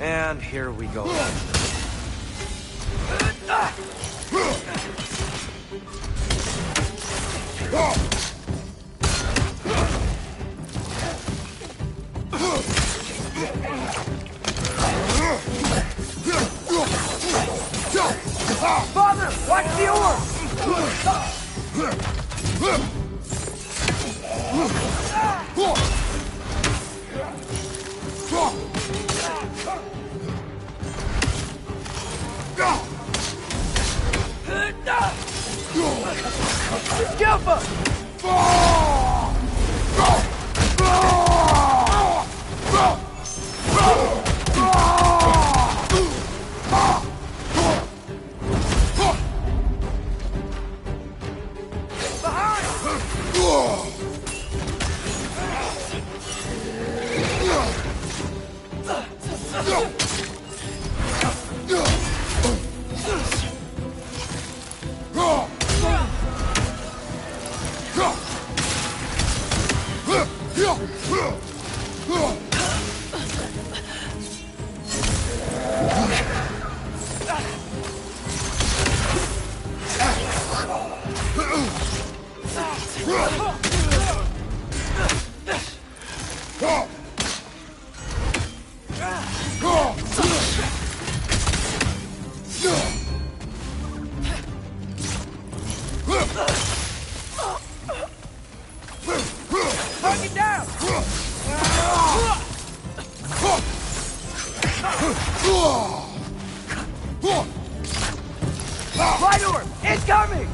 And here we go. Father, watch the Fly to her! Incoming!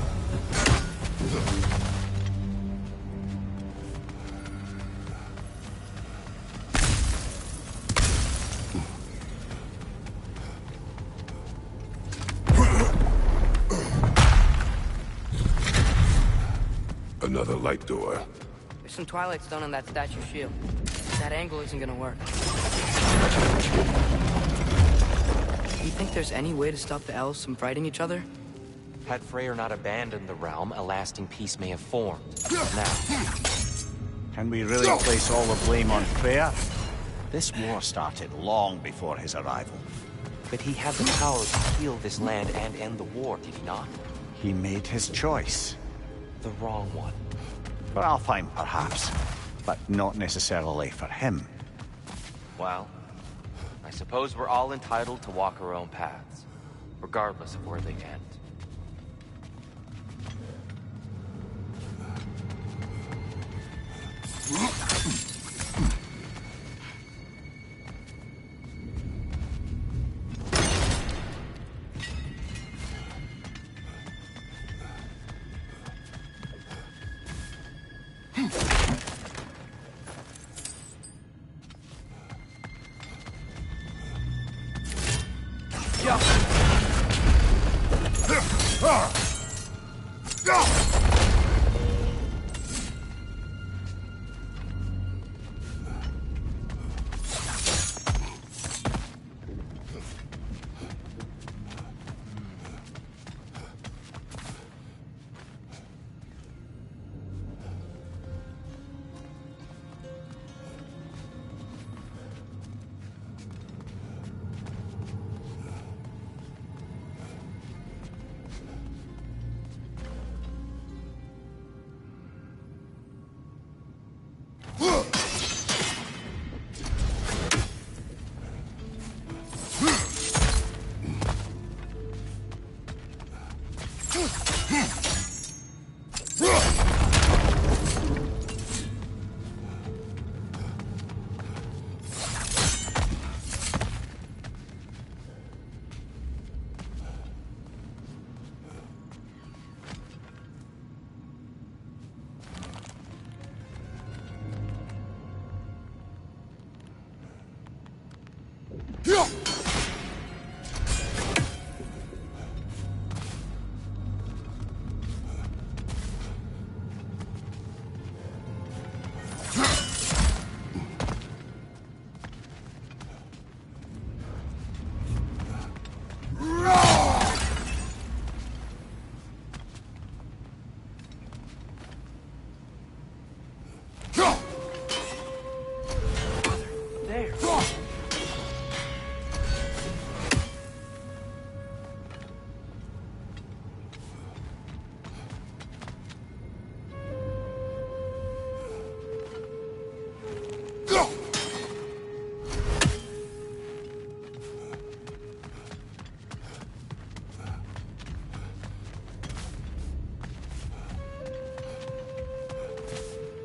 Another light door. There's some Twilight Stone on that statue shield. That angle isn't gonna work. You think there's any way to stop the elves from fighting each other? Had Freyr not abandoned the realm, a lasting peace may have formed. Now, Can we really place all the blame on Freya? This war started long before his arrival. but he had the power to heal this land and end the war, did he not? He made his choice. The wrong one. For Alfheim, perhaps, but not necessarily for him. Well, I suppose we're all entitled to walk our own paths, regardless of where they end.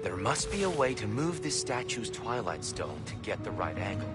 There must be a way to move this statue's Twilight Stone to get the right angle.